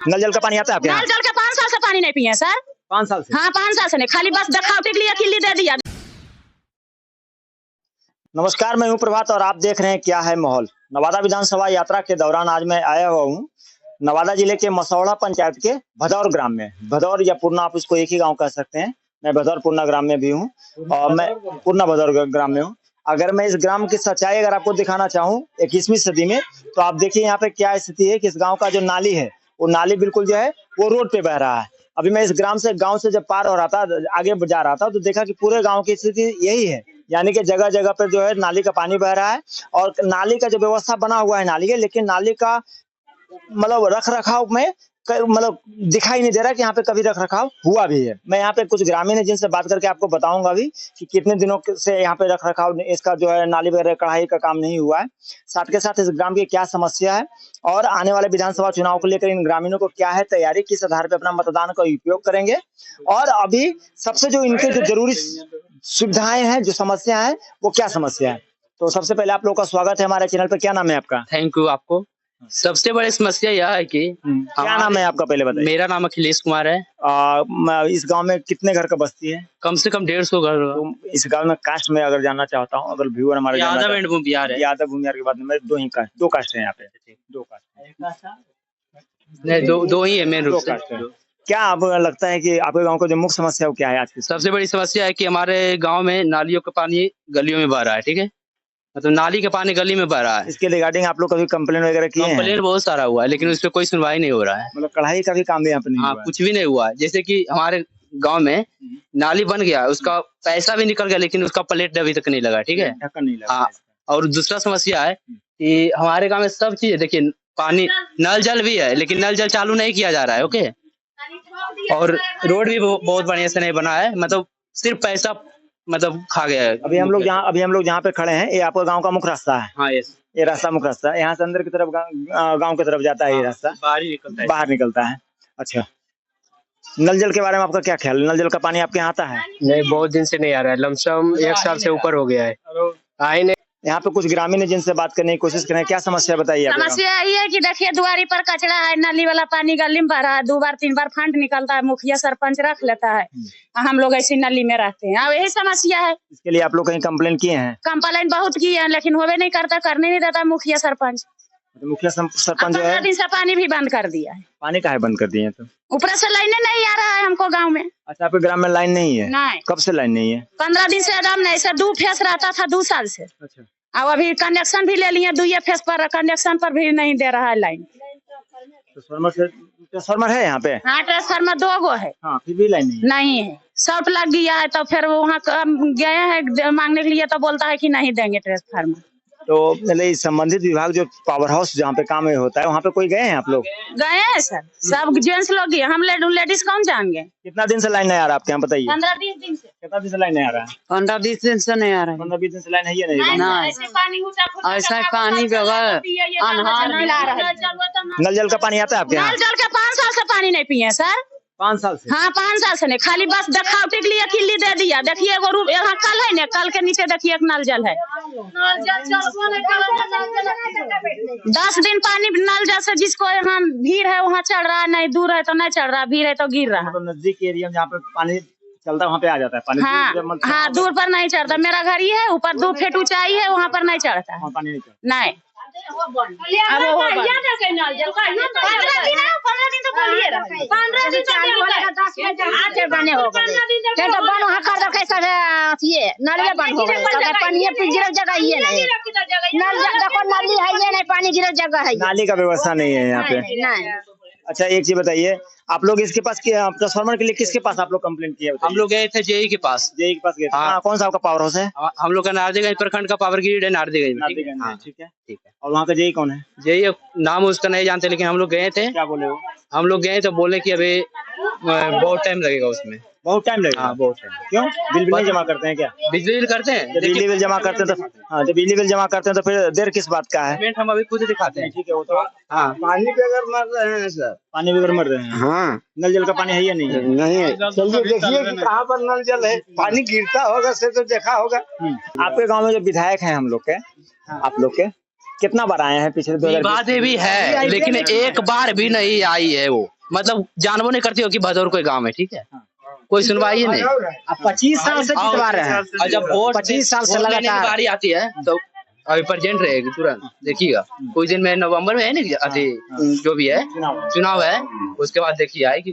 नल जल का पानी आता है आपके यहाँ? नल जल के 5 साल से पानी नहीं पिए सर। 5 साल से? हाँ 5 साल से नहीं, खाली बस दिखावटी के लिए किल्ली दे दिया। नमस्कार, मैं हूं प्रभात और आप देख रहे हैं क्या है माहौल। नवादा विधानसभा यात्रा के दौरान आज मैं आया हुआ हूं नवादा जिले के मसौड़ा पंचायत के भदौर ग्राम में। भदौर या पूर्णा, आप इसको एक ही गांव कह सकते हैं। मैं भदौर पूर्णा ग्राम में भी हूं और मैं पूर्णा भदौर ग्राम में हूं। अगर मैं इस ग्राम की सच्चाई अगर आपको दिखाना चाहूँ 21वीं सदी में, तो आप देखिए यहाँ पे क्या स्थिति है कि इस गाँव का जो नाली है वो नाली बिल्कुल जो है वो रोड पे बह रहा है। अभी मैं इस गांव से जब पार हो रहा था, आगे जा रहा था, तो देखा कि पूरे गांव की स्थिति यही है, यानी कि जगह जगह पर जो है नाली का पानी बह रहा है और नाली का जो व्यवस्था बना हुआ है नाली के, लेकिन नाली का मतलब रख रखाव में मतलब दिखाई नहीं दे रहा कि यहाँ पे कभी रख रखाव हुआ भी है। मैं यहाँ पे कुछ ग्रामीण है जिनसे बात करके आपको बताऊंगा भी कि कितने दिनों से यहाँ पे रख रखाव इसका जो है नाली वगैरह कढ़ाई का काम नहीं हुआ है। साथ के साथ इस ग्राम की क्या समस्या है और आने वाले विधानसभा चुनाव को लेकर इन ग्रामीणों को क्या है तैयारी, किस आधार पर अपना मतदान का उपयोग करेंगे और अभी सबसे जो इनके जो जरूरी सुविधाएं हैं, जो समस्या है, वो क्या समस्या है। तो सबसे पहले आप लोग का स्वागत है हमारे चैनल पर। क्या नाम है आपका? थैंक यू आपको। सबसे बड़ी समस्या यह है कि क्या नाम है आपका, पहले बताइए। मेरा नाम अखिलेश कुमार है। इस गांव में कितने घर का बस्ती है? कम से कम 150 घर। तो इस गांव में कास्ट में अगर जानना चाहता हूँ, अगर व्यूअर हमारे यादव एंड भूमिहार है। यादव भूमिहार के बाद में दो कास्ट है यहाँ पे। दो कास्ट नहीं, दो ही है मेन रूप से। क्या आपको लगता है कि आपके गांव को जो मुख्य समस्या है क्या है आज की? सबसे बड़ी समस्या है कि हमारे गांव में नालियों का पानी गलियों में बह रहा है। ठीक है, मतलब नाली का पानी गली में बह रहा है। इसके रिगार्डिंग आप लोग कभी कंप्लेन वगैरह किए हैं? कंप्लेन बहुत सारा हुआ है, लेकिन उस पर कोई सुनवाई नहीं हो रहा है। मतलब कढ़ाई का भी काम भी यहाँ पे नहीं हुआ? कुछ भी नहीं हुआ है। जैसे कि हमारे गांव में नाली बन गया, उसका पैसा भी निकल गया, लेकिन उसका प्लेट अभी तक नहीं लगा। ठीक है, ढक्कन नहीं लगा। हाँ, और दूसरा समस्या है कि हमारे गांव में सब चीज देखिए, पानी नल जल भी है, लेकिन नल जल चालू नहीं किया जा रहा है। ओके, और रोड भी बहुत बढ़िया से नहीं बना है, मतलब सिर्फ पैसा मतलब खा गया है। अभी हम लोग जहाँ पे खड़े हैं, ये आपका गांव का मुख्य रास्ता है। हाँ, ये रास्ता मुख्य रास्ता है। यहाँ से अंदर की तरफ गांव की तरफ जाता है। ये रास्ता बाहर निकलता है। अच्छा, नल जल के बारे में आपका क्या ख्याल है? नल जल का पानी आपके यहाँ आता है? नहीं, बहुत दिन से नहीं आ रहा है। लमसम 1 साल से ऊपर हो गया है। आए नहीं। यहाँ पे कुछ ग्रामीण है जिनसे बात करने की कोशिश करें। क्या समस्या बताइए? समस्या ये है कि देखिए दुआरी पर कचरा है, नाली वाला पानी गली में भर रहा है, 2 बार 3 बार फंड निकलता है, मुखिया सरपंच रख लेता है, हम लोग ऐसी नली में रहते हैं। अब यही समस्या है। इसके लिए आप लोग कहीं कंप्लेन किए हैं? कंप्लेन बहुत की है, लेकिन होवे नहीं करता, करने नहीं देता मुखिया सरपंच। मुखिया सरपंच जो 15 है दिन से पानी भी बंद कर दिया है। पानी काहे बंद कर दिए हैं? तो ऊपर से लाइने नहीं आ रहा है हमको गाँव में। अच्छा, आपके ग्राम में लाइन नहीं है? नहीं। कब से लाइन नहीं है? 15 दिन से एकदम नहीं, ऐसे 2 फेस रहता था 2 साल से। अच्छा, अब अभी कनेक्शन भी ले लिए 2 फेस पर, कनेक्शन पर भी नहीं दे रहा है लाइन। ट्रांसफार्मर है यहाँ पे? हाँ, ट्रांसफार्मर 2 गो है। हाँ, फिर भी लाइन नहीं है। नहीं है, शॉर्ट लग गया है, तो फिर वहाँ गए हैं मांगने के लिए, तो बोलता है कि नहीं देंगे ट्रांसफार्मर। तो मतलब संबंधित विभाग जो पावर हाउस जहाँ पे काम होता है, वहाँ पे कोई गए हैं आप लोग? गए हैं सर, सब जेंट्स लोग गए, हम लेडीज कौन जाएंगे। कितना दिन से लाइन नहीं आ रहा आपके यहाँ, बताइए? 15-20 दिन से। कितना दिन से लाइन नहीं आ रहा है? 15-20 दिन से नहीं आ रहा है। 15-20 दिन से लाइन है ही नहीं। ऐसे पानी ऐसा पानी बगैर नल जल का पानी आता है आपके यहाँ? नल जल के 5 साल से पानी नहीं पिए सर। 5 साल से? हाँ 5 साल से नहीं, खाली बस दिखावटी के लिए किल्ली दे दिया। देखिए एगो रूप यहाँ कल है ना, कल के नीचे देखिए एक नल जल है। 10 दिन पानी नल जल से, जिसको यहाँ भीड़ है वहाँ चढ़ रहा है, नहीं दूर है तो नहीं चढ़ रहा, भीड़ है तो गिर रहा है। मतलब नजदीक एरिया में जहाँ पे पानी चलता है वहाँ पे आ जाता है पानी। हाँ, दूर पर नहीं चढ़ता। मेरा घर ये है, ऊपर 2 फीट ऊंचाई है, वहाँ पर नहीं चढ़ता है। पानी नहीं चढ़ता। नहीं, अब 15 दिन तो बोलिए रहा, 15 दिन तो बने हो गए, तो बन वहाँ कर रखे सब ये नलिया बंद हो गए, पानी गिरल जगह ही नहीं, नल देखो नली है ये नहीं, पानी गिरल जगह है, नाली का व्यवस्था नहीं है यहाँ पे। नहीं। अच्छा, एक चीज बताइए, आप लोग इसके पास ट्रांसफार्मर के लिए किसके पास आप लोग कंप्लेंट किए? हम लोग गए थे जेई के पास। जेई के पास गए? हाँ। कौन सा आपका पावर हाउस है? हम लोग का नारदीगंज प्रखंड का पावर ग्रिड है, नारदीगंज। हाँ, ठीक है। और वहाँ का जेई कौन है? जेई नाम उसका नहीं जानते, लेकिन हम लोग गए थे। क्या बोले वो? हम लोग गए तो बोले कि अभी बहुत टाइम लगेगा उसमें। बहुत टाइम लगेगा? हाँ, बहुत टाइम। क्यों? बिल नहीं जमा करते हैं क्या? बिजली बिल करते हैं। जब बिजली बिल जमा करते हैं तो हाँ, जब बिजली बिल जमा करते हैं तो फिर देर किस बात का है? पेमेंट हम अभी खुद दिखाते हैं। ठीक है, वो तो हाँ, पानी बगैर मर रहे हैं सर। पानी बगैर मर रहे हैं? हाँ, नल जल का पानी है या नहीं है? नहीं है। चलिए देखिए कि कहाँ पर नल जल है, पानी गिरता होगा से तो देखा होगा। आपके गांव में जो विधायक हैं हम लोग के, आप लोग के, कितना बार आए हैं पिछले 2020 बातें भी है, लेकिन एक बार भी नहीं आई है वो, मतलब जानबो नहीं करती हो कि भदौर कोई गांव है, ठीक है, कोई सुनवाई नहीं। अब 25 साल से जितवा रहे हैं, और जब वोट 25 साल से वोट लेने की लगातार बारी आती है तो अभी प्रेजेंट रहेगी तुरंत, देखिएगा कुछ दिन में नवंबर में है ना अभी जो भी है चुनाव है, उसके बाद देखिए आएगी।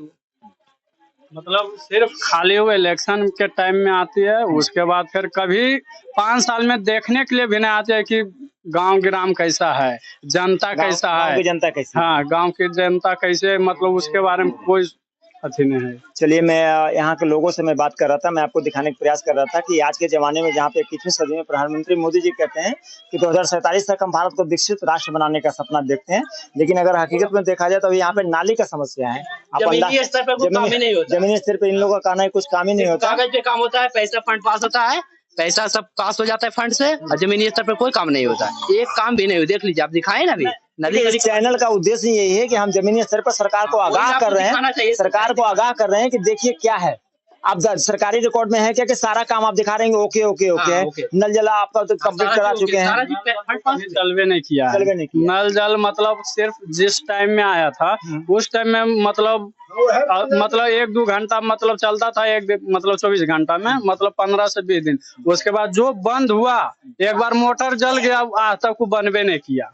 मतलब सिर्फ खाली हुए इलेक्शन के टाइम में आती है, उसके बाद फिर कभी 5 साल में देखने के लिए भी नहीं आती है कि गांव ग्राम कैसा है, जनता कैसा गाँव है, की जनता कैसी है? हाँ गांव की जनता कैसे, मतलब उसके बारे में कोई अथी नहीं है। चलिए, मैं यहाँ के लोगों से मैं बात कर रहा था, मैं आपको दिखाने का प्रयास कर रहा था कि आज के जमाने में जहाँ पे 21वीं सदी में प्रधानमंत्री मोदी जी कहते हैं कि 2047 तक हम भारत को विकसित राष्ट्र बनाने का सपना देखते हैं, लेकिन अगर हकीकत में देखा जाए तो यहाँ पे नाली का समस्या है। जमीनी स्तर पे कोई काम ही नहीं होता, जमीनी स्तर पे इन लोगों का कहना है कुछ काम ही नहीं होता, कागज पे काम होता है, पैसा फंड पास होता है, पैसा सब पास हो जाता है फंड से, और जमीनी स्तर पे कोई काम नहीं होता, एक काम भी नहीं हो। देख लीजिए, आप दिखाए ना अभी नदी। इस चैनल का उद्देश्य यही है कि हम जमीनी स्तर पर सरकार को आगाह कर रहे हैं, सरकार को आगाह कर रहे हैं कि देखिए क्या है। आप सरकारी रिकॉर्ड में है क्या कि सारा काम आप दिखा रहे हैं ओके ओके ओके है, नल जल आपका तो कंप्लीट करा चुके हैं, चलवे नहीं किया है। नल जल मतलब सिर्फ जिस टाइम में आया था उस टाइम में मतलब 1-2 घंटा मतलब चलता था, मतलब 24 घंटा में मतलब 15 से 20 दिन। उसके बाद जो बंद हुआ, एक बार मोटर जल गया, आज तक को बनवे नहीं किया।